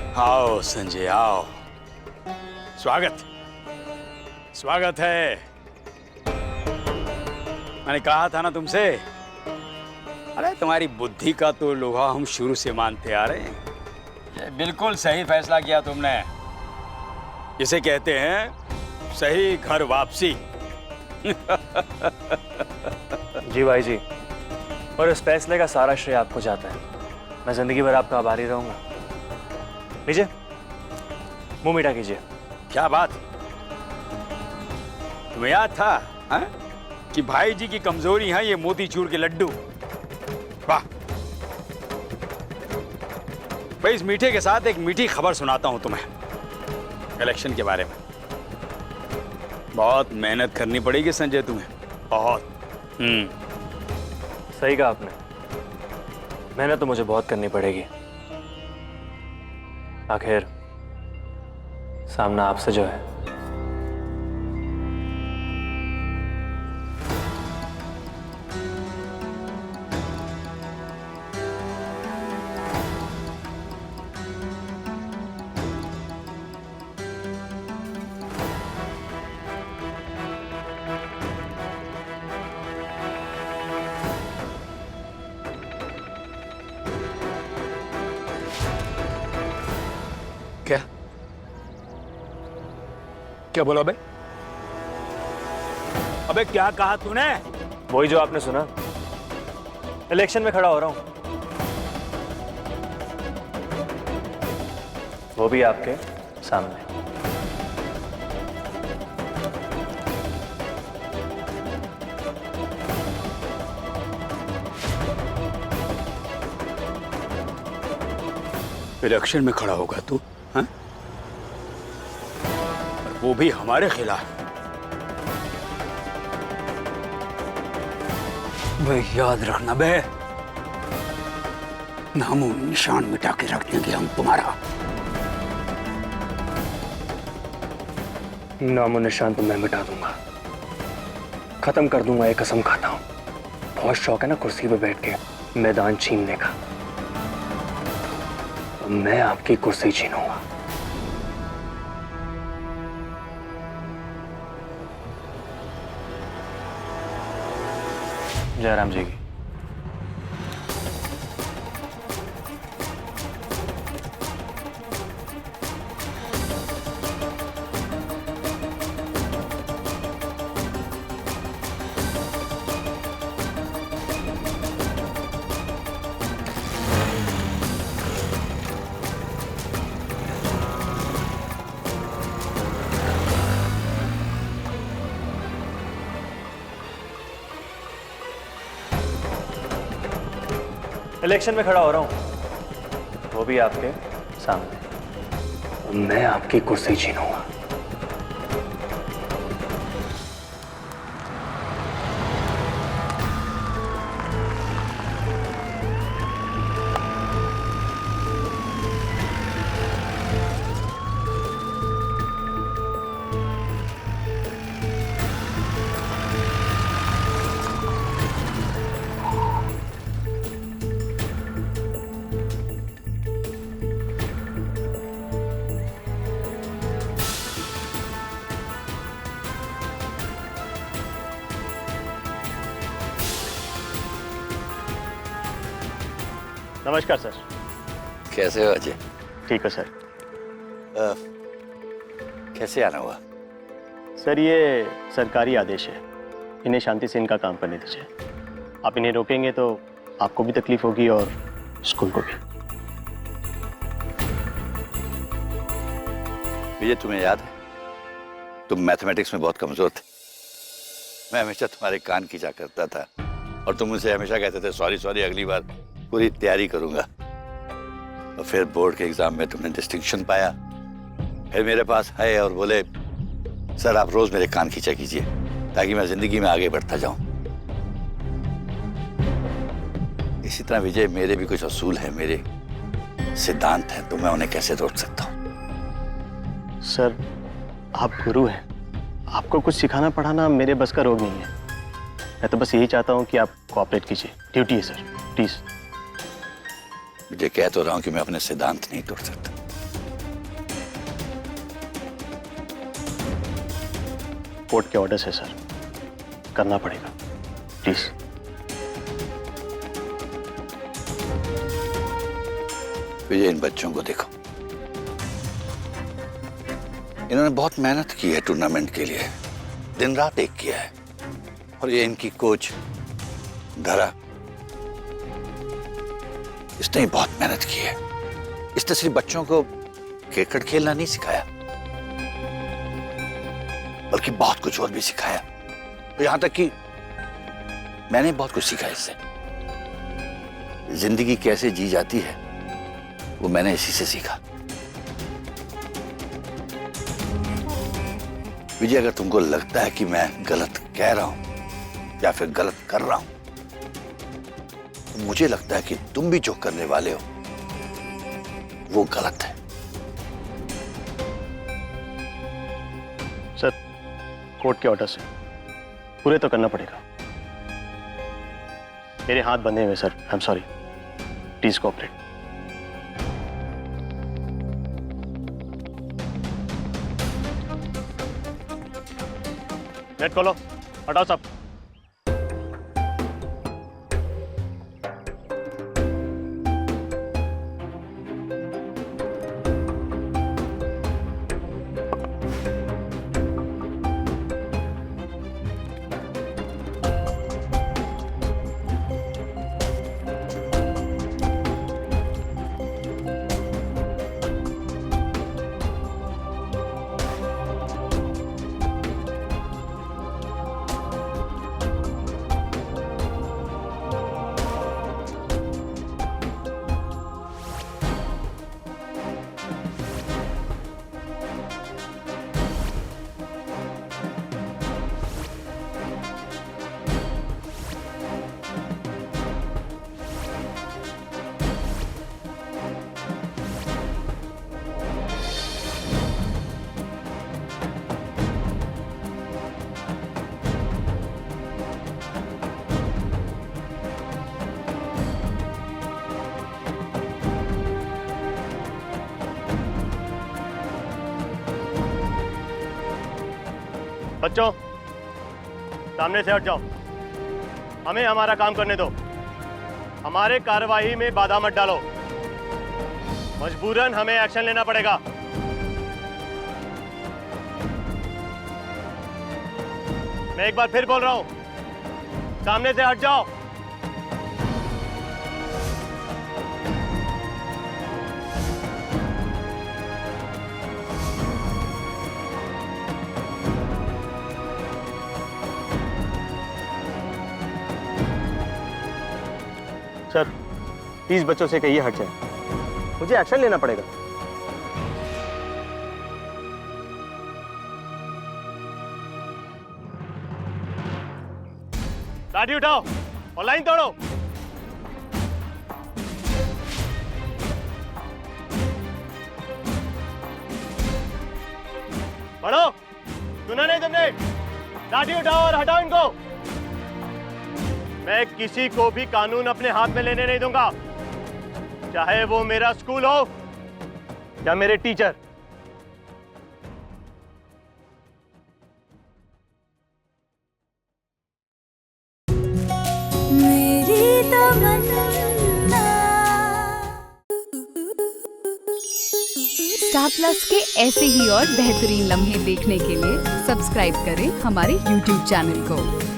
आओ संजय आओ, स्वागत स्वागत है। मैंने कहा था ना तुमसे, अरे तुम्हारी बुद्धि का तो लोहा हम शुरू से मानते आ रहे हैं। बिल्कुल सही फैसला किया तुमने, इसे कहते हैं सही घर वापसी। जी भाई जी, और इस फैसले का सारा श्रेय आपको जाता है। मैं जिंदगी भर आपका आभारी रहूंगा। लीजिए, मुंह मीठा कीजिए। क्या बात, तुम्हें याद था हा? कि भाई जी की कमजोरी है ये मोतीचूर के लड्डू। वाह। भाई इस मीठे के साथ एक मीठी खबर सुनाता हूं तुम्हें, इलेक्शन के बारे में। बहुत मेहनत करनी पड़ेगी संजय तुम्हें, बहुत। सही कहा आपने, मेहनत तो मुझे बहुत करनी पड़ेगी। आखिर सामना आपसे जो है। क्या क्या बोला बे? अबे क्या कहा तूने? वही जो आपने सुना, इलेक्शन में खड़ा हो रहा हूं, वो भी आपके सामने। इलेक्शन में खड़ा होगा तू, हाँ? और वो भी हमारे खिलाफ। बे याद रखना बे, नामो निशान मिटा के रख देंगे हम तुम्हारा। नामो निशान तो मैं मिटा दूंगा, खत्म कर दूंगा, ये कसम खाता हूं। बहुत शौक है ना कुर्सी पे बैठ के मैदान छीनने का, तो मैं आपकी कुर्सी छीनूंगा। जयराम जी की। इलेक्शन में खड़ा हो रहा हूं, वो भी आपके सामने। मैं आपकी कुर्सी छीनूंगा। नमस्कार सर। कैसे हो अजय? ठीक है सर। कैसे आना हुआ? सर ये सरकारी आदेश है, इन्हें शांति से इनका काम करने दीजिए। आप इन्हें रोकेंगे तो आपको भी तकलीफ होगी और स्कूल को भी। विजय, तुम्हें याद है तुम मैथमेटिक्स में बहुत कमजोर थे। मैं हमेशा तुम्हारे कान खींचा करता था और तुम मुझसे हमेशा कहते थे सॉरी सॉरी, अगली बार पूरी तैयारी करूंगा। और फिर बोर्ड के एग्जाम में तुमने डिस्टिंक्शन पाया, फिर मेरे पास आए और बोले सर आप रोज मेरे कान खींचा कीजिए ताकि मैं जिंदगी में आगे बढ़ता जाऊं। इसी तरह विजय, मेरे भी कुछ असूल हैं, मेरे सिद्धांत हैं, तो मैं उन्हें कैसे तोड़ सकता हूं? सर आप गुरु हैं, आपको कुछ सिखाना पढ़ाना मेरे बस का रोग नहीं है। मैं तो बस यही चाहता हूं कि आप कोऑपरेट कीजिए, ड्यूटी है सर, प्लीज। मुझे कह तो रहा हूं कि मैं अपने सिद्धांत नहीं तोड़ सकता, कोर्ट के ऑर्डर्स है सर, करना पड़ेगा, प्लीज। विजय, इन बच्चों को देखो, इन्होंने बहुत मेहनत की है टूर्नामेंट के लिए, दिन रात एक किया है। और ये इनकी कोच धरा, इसने बहुत मेहनत की है। इसने सिर्फ बच्चों को क्रिकेट खेलना नहीं सिखाया, बल्कि बहुत कुछ और भी सिखाया। तो यहां तक कि मैंने बहुत कुछ सीखा इससे। जिंदगी कैसे जी जाती है वो मैंने इसी से सीखा। विजय, अगर तुमको लगता है कि मैं गलत कह रहा हूं या फिर गलत कर रहा हूं, तो मुझे लगता है कि तुम भी जो करने वाले हो वो गलत है। सर, कोर्ट के ऑर्डर से पूरे तो करना पड़ेगा। मेरे हाथ बंधे हुए sir, I am sorry, please cooperate. Net खोलो, हटाओ सब। बच्चों, सामने से हट जाओ, हमें हमारा काम करने दो। हमारे कार्यवाही में बाधा मत डालो, मजबूरन हमें एक्शन लेना पड़ेगा। मैं एक बार फिर बोल रहा हूं, सामने से हट जाओ। सर, प्लीज बच्चों से कहिए हट जाए, मुझे एक्शन लेना पड़ेगा। लाठी उठाओ और लाइन तोड़ो। बढ़ो, सुना नहीं तुमने? लाठी उठाओ और हटाओ इनको। मैं किसी को भी कानून अपने हाथ में लेने नहीं दूंगा, चाहे वो मेरा स्कूल हो या मेरे टीचर। मेरी तमन्ना। स्टार प्लस के ऐसे ही और बेहतरीन लम्हे देखने के लिए सब्सक्राइब करें हमारे YouTube चैनल को।